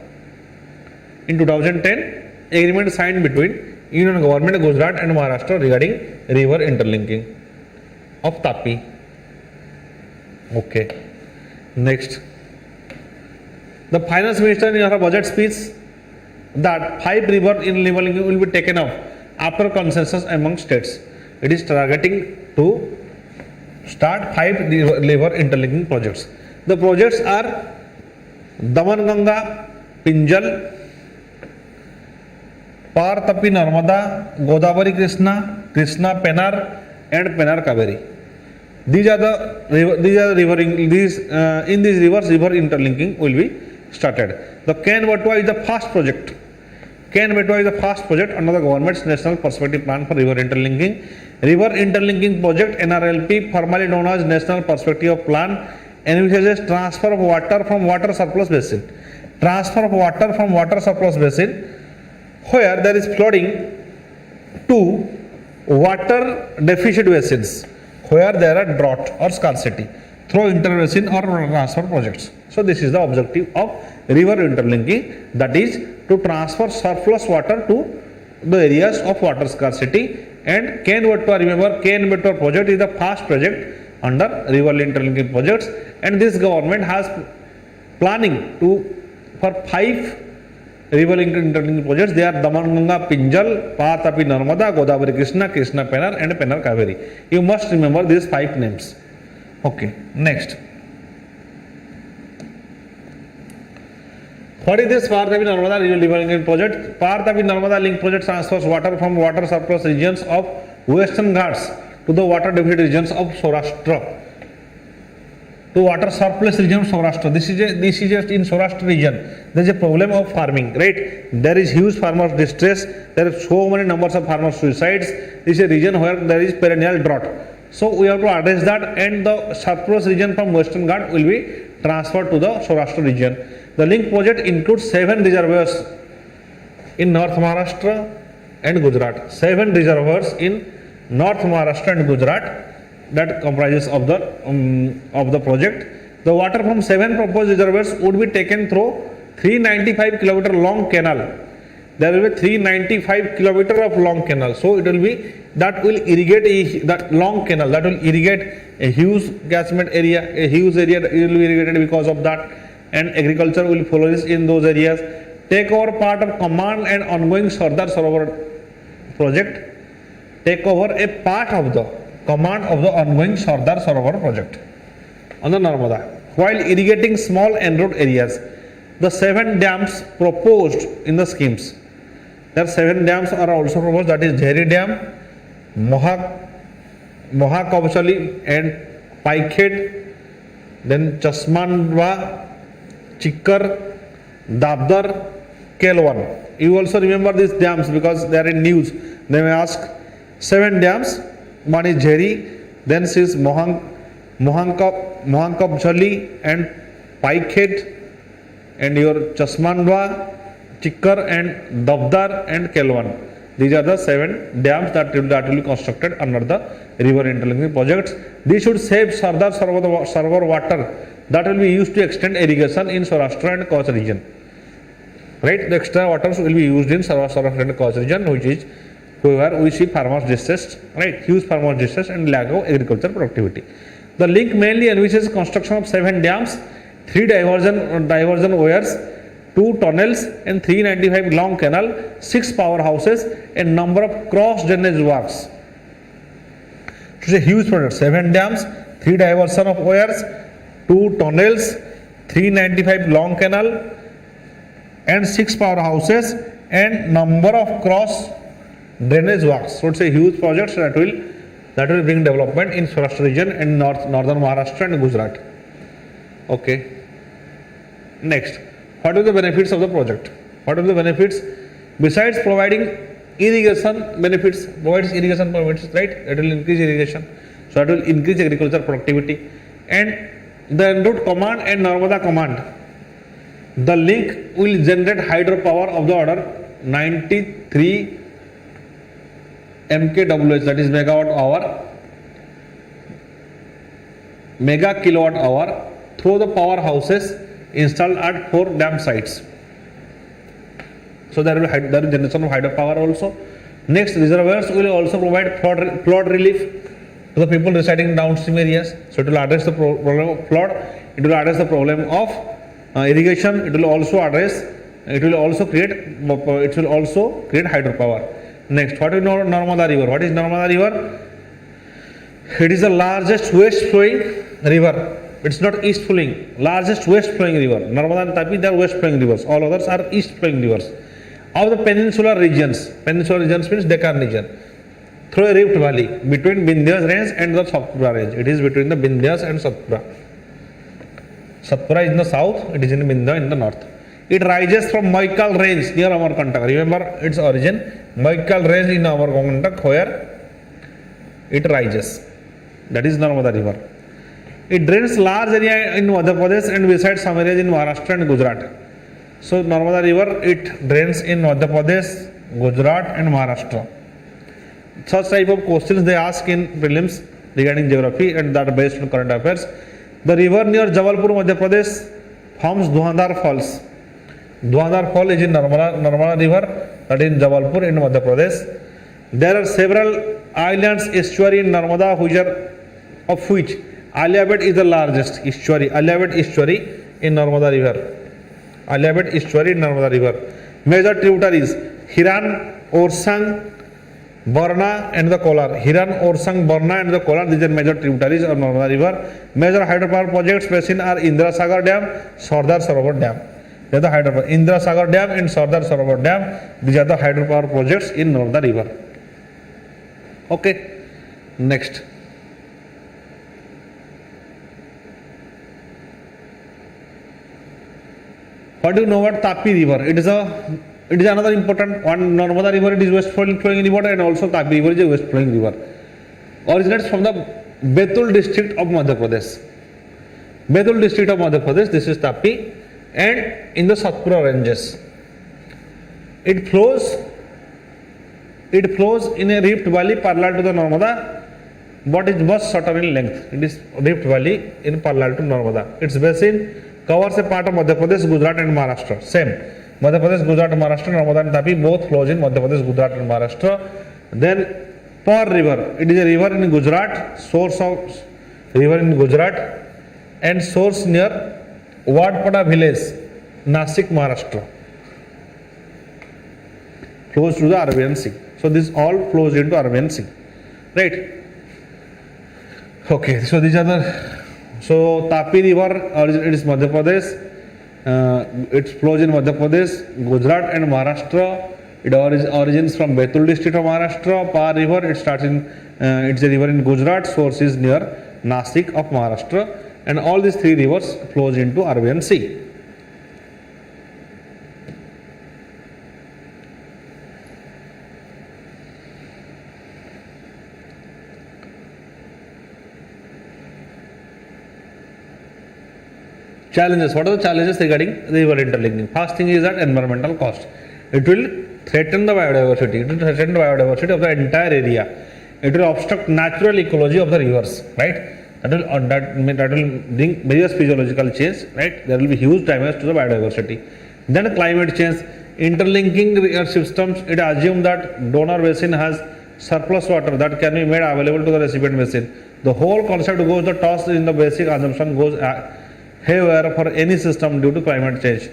In 2010, agreement signed between Union Government Gujarat and Maharashtra regarding river interlinking of Tapi. Okay. Next. The Finance Minister in her budget speech that 5 river interlinking will be taken up after consensus among states. It is targeting to start 5 river interlinking projects. The projects are Daman-Ganga, Pinjal, Par Tapi Narmada, Godavari Krishna, Krishna Pennar, and Pennar Kaveri. These are the river in these rivers river interlinking will be started. The Ken-Betwa is the first project. Ken-Betwa is the first project under the government's National Perspective Plan for River Interlinking. River Interlinking Project (NRLP), formerly known as National Perspective Plan, envisages transfer of water from water surplus basin. Transfer of water from water surplus basin where there is flooding to water deficit basins where there are drought or scarcity through interbasin or transfer projects. So this is the objective of river interlinking, that is to transfer surplus water to the areas of water scarcity. And Ken-Betwa, remember, Ken-Betwa project is the first project under river interlinking projects, and this government has planning for 5 river interlinking projects. They are Daman-Ganga, Pinjal, Par Tapi Narmada, Godavari Krishna, Krishna Pennar, and Pennar Kaveri. You must remember these 5 names. Okay, next. What is this Par Tapi Narmada river interlinking project? Par Tapi Narmada link project transfers water from water surplus regions of Western Ghats to the water deficit regions of Saurashtra. To water surplus region of Saurashtra. This is just in Saurashtra region. There is a problem of farming, right? There is huge farmers distress. There are so many numbers of farmer suicides. This is a region where there is perennial drought. So we have to address that, and the surplus region from Western Ghat will be transferred to the Saurashtra region. The link project includes 7 reservoirs in North Maharashtra and Gujarat. 7 reservoirs in North Maharashtra and Gujarat that comprises of the project. The water from 7 proposed reservoirs would be taken through 395 kilometer long canal. There will be 395 kilometer of long canal. So it will be that will irrigate that long canal that will irrigate a huge catchment area, a huge area that will be irrigated because of that, and agriculture will flourish in those areas. Take over part of command and ongoing Sardar Sarovar project. Take over a part of the command of the ongoing Sardar Sarovar project on the Narmada, while irrigating small en-route areas. The 7 dams proposed in the schemes. There are 7 dams are also proposed, that is Jheri Dam, Mohakavachali and Paikhet, then Chasmandwa, Chikkar, Dabdar, Kelwan. You also remember these dams because they are in news. They may ask 7 dams. One is Jheri, then is Mohakavachali and Paikhet, and your Chasmandwa, Chikkar and Dabdar and Kelwan. These are the 7 dams that will be constructed under the river interlinking projects. These should save Sardar Sarovar water that will be used to extend irrigation in Saurashtra and Kutch region. right? The extra waters will be used in surrounding coast region, which is where we see farmers distress, right? Huge farmers distress and lack of agricultural productivity. The link mainly envisages construction of 7 dams, 3 diversion weirs, 2 tunnels and 395 long canal, 6 powerhouses and number of cross drainage works. It is a huge project. 7 dams, 3 diversion of weirs, 2 tunnels, 395 long canal and 6 powerhouses and number of cross drainage works. So it's a huge project that will bring development in Saurashtra region and northern Maharashtra and Gujarat. Okay. Next, what are the benefits of the project? What are the benefits? Besides providing irrigation benefits, provides irrigation benefits, right? It will increase irrigation. So it will increase agricultural productivity. And the en route command and Narmada command, the link will generate hydropower of the order 93 MKWH, that is megawatt hour, mega kilowatt hour through the powerhouses installed at 4 dam sites. So there will be generation of hydropower also. Next, reservoirs will also provide flood relief to the people residing in downstream areas. So it will address the problem of flood. It will address the problem of irrigation. It will also create hydropower. Next, what is Narmada River? What is Narmada River? It is the largest west flowing river. It's not east flowing. Largest west flowing river. Narmada and Tapi, they are west flowing rivers. All others are east flowing rivers. Of the peninsular regions. Peninsular regions means Deccan region. Through a rift valley between Vindhyas range and the Satpura range. It is between the Vindhyas and Satpura. Satpura is in the south. It is in Vindhya in the north. It rises from Maikal range near Amarkantak. Remember its origin. Maikal range in Amarkantak where it rises. That is Narmada river. It drains large area in Madhya Pradesh and besides some areas in Maharashtra and Gujarat. So Narmada river, it drains in Madhya Pradesh, Gujarat and Maharashtra. Such type of questions they ask in prelims regarding geography and that are based on current affairs. The river near Jabalpur, Madhya Pradesh forms Dhuandhar Falls. Dhuandhar Fall is in Narmada river, that is in Jabalpur in Madhya Pradesh. There are several islands estuary in Narmada of which Aliabad is the largest estuary. Aliabad estuary in Narmada river. Aliabad estuary in Narmada river. Major tributaries Hiran, Orsang, Barna and the Kolar. Hiran, Orsang, Barna and the Kolar, these are major tributaries of Narmada river. Major hydropower projects basin are Indra Sagar Dam, Sardar Sarovar Dam. They are the hydropower. Indra Sagar Dam and Sardar Sarovar Dam, these are the hydropower projects in Narmada river. Okay, next. What do you know about Tapi river? It is another important one. Narmada river, it is west flowing river, and also Tapi river is a west flowing river. Originates from the Betul district of Madhya Pradesh. Betul district of Madhya Pradesh, this is Tapi, and in the Satpura ranges. It flows in a rift valley parallel to the Narmada, but is much shorter in length. It is rift valley in parallel to Narmada. Its basin covers a part of Madhya Pradesh, Gujarat and Maharashtra. Same. Madhya Pradesh, Gujarat and Maharashtra, Narmada and Tapi both flows in Madhya Pradesh, Gujarat and Maharashtra. Then Par river. It is a river in Gujarat, and source near Wadpada village, Nasik, Maharashtra. Flows to the Arabian Sea. So this all flows into Arabian Sea. Right? Okay, so these are the... So Tapi river, it is Madhya Pradesh, it flows in Madhya Pradesh, Gujarat and Maharashtra. It origins from Betul district of Maharashtra. Par river, it's a river in Gujarat, source is near Nasik of Maharashtra, and all these three rivers flows into Arabian Sea. Challenges. What are the challenges regarding the river interlinking? First thing is that environmental cost. It will threaten the biodiversity. It will threaten the biodiversity of the entire area. It will obstruct natural ecology of the rivers. Right? That will bring various physiological change. Right? There will be huge damage to the biodiversity. Then climate change, interlinking systems, it assumes that donor basin has surplus water that can be made available to the recipient basin. The whole concept goes the toss in the basic assumption goes haywire for any system due to climate change.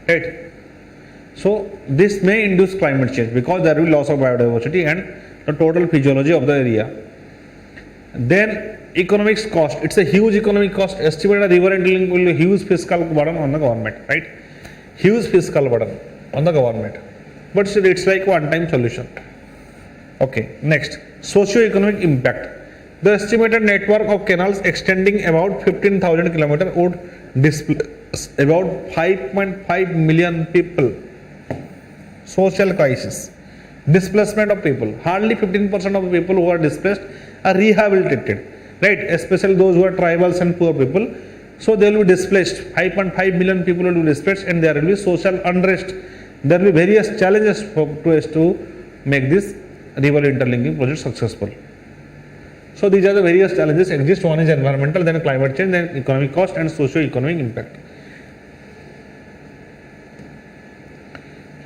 Right? So this may induce climate change because there will be loss of biodiversity and the total physiology of the area. Then economics cost, it's a huge economic cost. Estimated river interlink will be a huge fiscal burden on the government, right? Huge fiscal burden on the government. But still it's like one-time solution. Okay, next, socio-economic impact. The estimated network of canals extending about 15,000 kilometers would displace about 5.5 million people. Social crisis, displacement of people. Hardly 15% of the people who are displaced are rehabilitated, right? Especially those who are tribals and poor people. So they will be displaced. 5.5 million people will be displaced, and there will be social unrest. There will be various challenges to make this river interlinking project successful. So these are the various challenges exist. One is environmental, then climate change, then economic cost and socio-economic impact.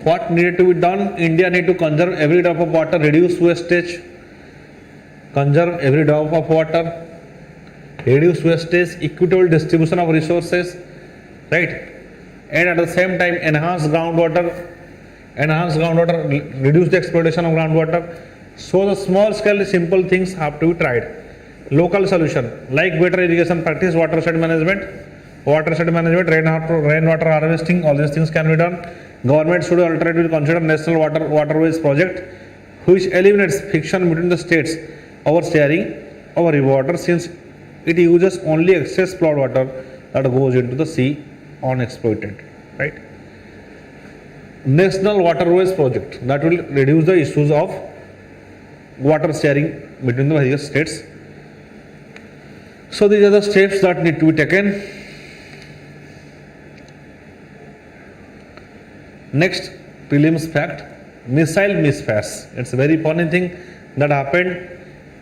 What needed to be done? India need to conserve every drop of water, reduce wastage, conserve every drop of water, reduce wastage, equitable distribution of resources, right? And at the same time enhance groundwater, reduce the exploitation of groundwater. So the small scale simple things have to be tried. Local solution like better irrigation practice, watershed management, rainwater harvesting, all these things can be done. Government should alternatively consider national waterways project which eliminates friction between the states over sharing our river water, since it uses only excess flood water that goes into the sea unexploited, right? National waterways project that will reduce the issues of water sharing between the various states. So these are the steps that need to be taken. Next, prelims fact, missile misfires. It's a very funny thing that happened.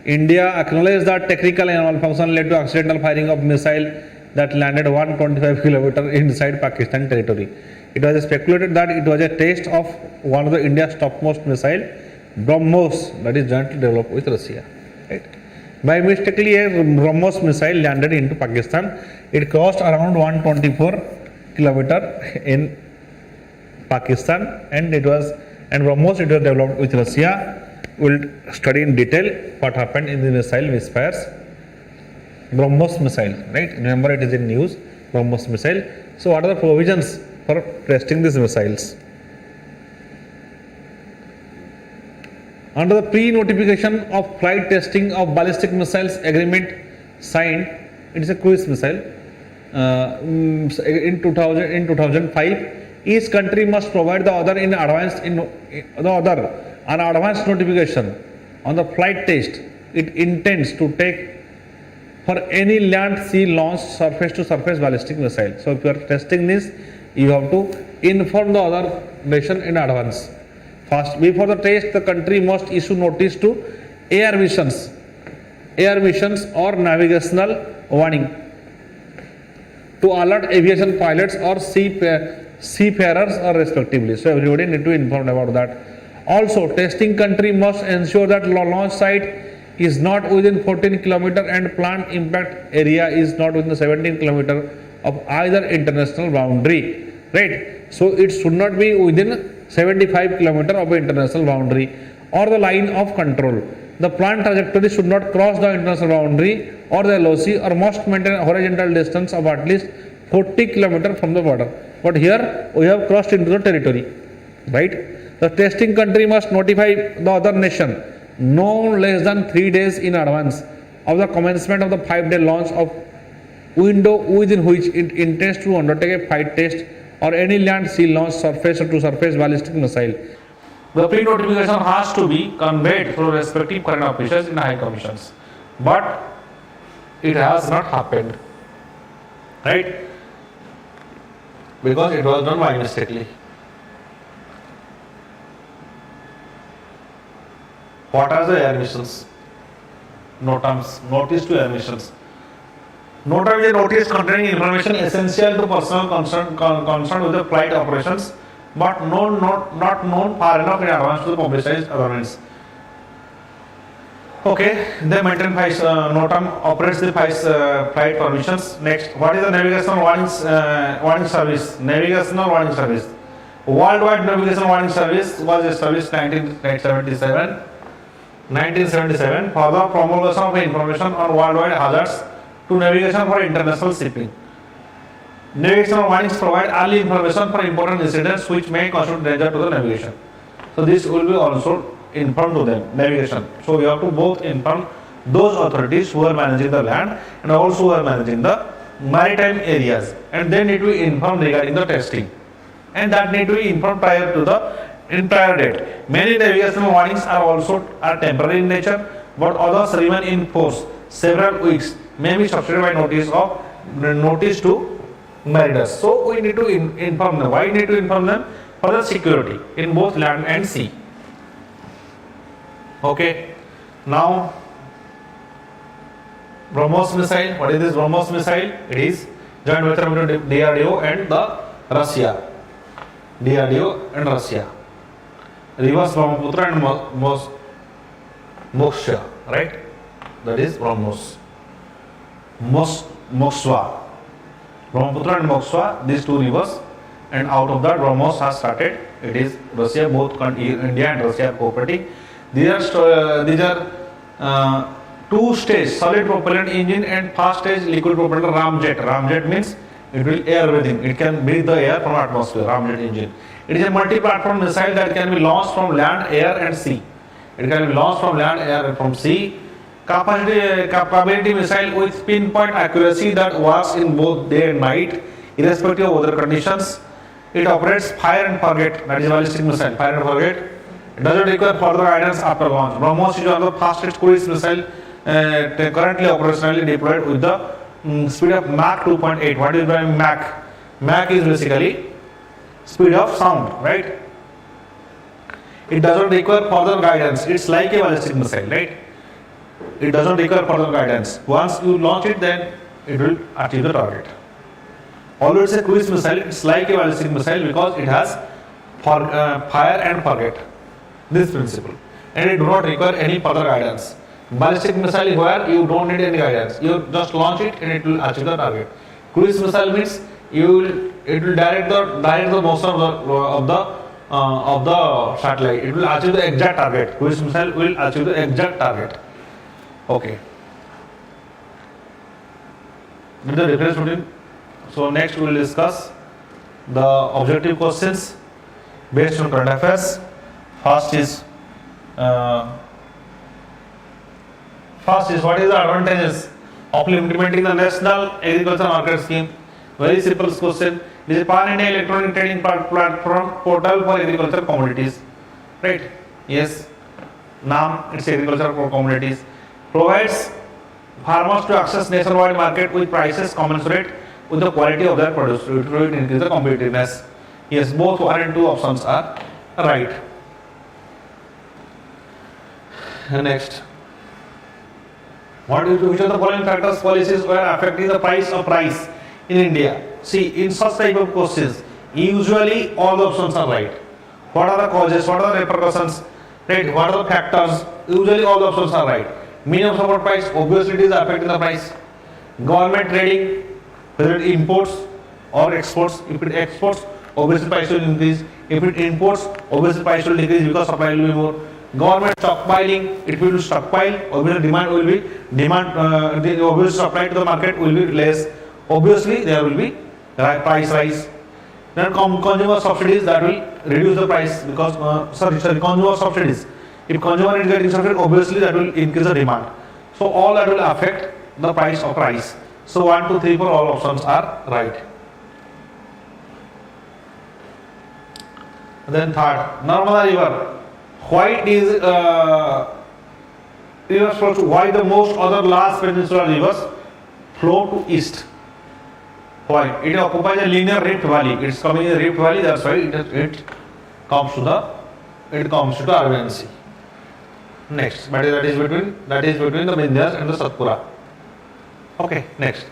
India acknowledged that technical and malfunction led to accidental firing of missile that landed 125 km inside Pakistan territory. It was speculated that it was a test of one of the India's topmost missile, BrahMos, that is jointly developed with Russia. Right? By mistakenly, a BrahMos missile landed into Pakistan. It crossed around 124 km in Pakistan, and BrahMos it was developed with Russia. We'll study in detail what happened in the missile misfires. BrahMos missile, right? Remember, it is in news. BrahMos missile. So, what are the provisions for testing these missiles? Under the pre-notification of flight testing of ballistic missiles agreement signed, it is a cruise missile. In 2005, each country must provide the other an advance notification on the flight test it intends to take for any land, sea launched surface-to-surface ballistic missile. So if you are testing this, you have to inform the other nation in advance. First, before the test, the country must issue notice to air missions or navigational warning to alert aviation pilots or seafarers respectively. So everybody need to inform about that. Also, testing country must ensure that launch site is not within 14 km and plant impact area is not within the 17 km of either international boundary. Right? So it should not be within 75 km of international boundary or the line of control. The plant trajectory should not cross the international boundary or the LOC, or must maintain a horizontal distance of at least 40 km from the border. But here we have crossed into the territory, right? The testing country must notify the other nation no less than 3 days in advance of the commencement of the 5-day launch of window within which it intends to undertake a flight test or any land, sea launch, surface-to-surface ballistic missile. The pre-notification has to be conveyed through respective current officials in high commissions, but it has not happened, right? Because it was done by mistakenly. What are the air missions? Notice to air missions. Notam is a notice containing information essential to personal concerned with the flight operations, but not known far enough in advance to publicize otherwise. Okay, they maintain Notam operates the flight permissions. Next, what is the navigational warning service? Navigational warning service. Worldwide Navigation Warning Service was established 1977 for the promulgation of information on worldwide hazards to navigation for international shipping. Navigational warnings provide early information for important incidents which may constitute danger to the navigation. So this will be also informed to them, navigation. So we have to both inform those authorities who are managing the land and also who are managing the maritime areas, and they need to inform regarding the testing, and that need to be informed prior to the prior date. Many navigational warnings are temporary in nature, but others remain in force several weeks, may be substituted by notice to mariners. So we need to inform them. Why we need to inform them? For the security in both land and sea. Okay. Now, BrahMos missile. What is this BrahMos missile? It is joint venture between DRDO and the Russia. DRDO and Russia. Reverse Brahmaputra and Moksha, right? That is BrahMos. Moksha. Brahmaputra and Moksha, these two rivers, and out of that BrahMos has started. It is Russia, both India and Russia are cooperating. These are two-stage solid propellant engine and fast-stage liquid propellant ramjet. Ramjet means it will air breathing. It can breathe the air from atmosphere. Ramjet engine. It is a multi-platform missile that can be launched from land, air, and sea. It can be launched from land, air, and from sea. Capability missile with pinpoint accuracy that works in both day and night, irrespective of weather conditions. It operates fire and forget. That is ballistic missile. Fire and forget. It doesn't require further guidance after launch. BrahMos is one of the fastest cruise missile currently operationally deployed with the speed of Mach 2.8. What is Mach? Mach is basically speed of sound, right? It doesn't require further guidance. It's like a ballistic missile, right? It doesn't require further guidance. Once you launch it, then it will achieve the target. Although it's a cruise missile, it's like a ballistic missile because it has fire and forget. This principle, and it do not require any further guidance. Ballistic missile is where you don't need any guidance. You just launch it and it will achieve the target. Cruise missile means it will direct the motion of the satellite. It will achieve the exact target. Cruise missile will achieve the exact target. Okay. With the difference between. So next we will discuss the objective questions based on current affairs. First is what is the advantages of implementing the National Agriculture Market Scheme? Very simple question. It is a pan-India electronic trading platform portal for agriculture commodities. Right? Yes. NAM, it's agriculture for commodities. Provides farmers to access nationwide market with prices commensurate with the quality of their produce to increase the competitiveness. Yes, both 1 and 2 options are right. Next, which of the following factors policies were affecting the price of rice in India? See, in such type of questions, usually all the options are right. What are the causes? What are the repercussions? Right? What are the factors? Usually all the options are right. Minimum support price, obviously it is affecting the price. Government trading, whether it imports or exports. If it exports, obviously price will increase. If it imports, obviously price will decrease because supply will be more. Government stockpiling, it will stockpile, obviously demand will be the obvious supply to the market will be less. Obviously there will be price rise. Then consumer subsidies, that will reduce the price because consumer subsidies. If consumer is getting subsidy, obviously that will increase the demand. So all that will affect the price of rice. So 1, 2, 3, 4 all options are right. And then third, Narmada River. Why the most other large peninsular rivers flow to east? Why? It occupies a linear rift valley. It's coming in the rift valley. That's why it comes to the Arabian Sea. Next, that is between the Vindhyas and the Satpura. Okay. Next,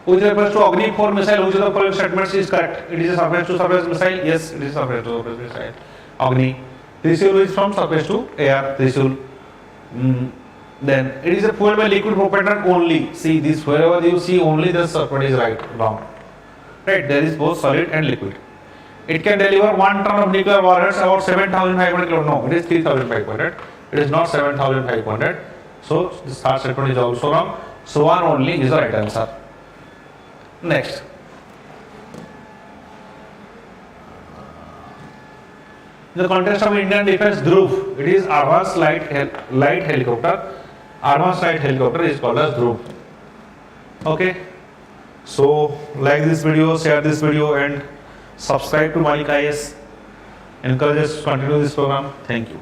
With reference to Agni 4 missile, which of the following statements is correct? It is a surface to surface missile. Yes, it is a surface to surface missile. Agni. Trishul is from surface to air. Trishul. Then it is a fuel by liquid propellant only. See this, wherever you see only the statement is right, wrong. Right, there is both solid and liquid. It can deliver 1 ton of nuclear warheads about 7,500 kilo. No, it is 3,500. It is not 7,500. So this third statement is also wrong. So 1 only is the right answer. Next. In the context of Indian defense Dhruv, it is advanced light helicopter. Advanced light helicopter is called as Dhruv. Okay. So like this video, share this video, and subscribe to Vanik-Ias. Encourage us to continue this program. Thank you.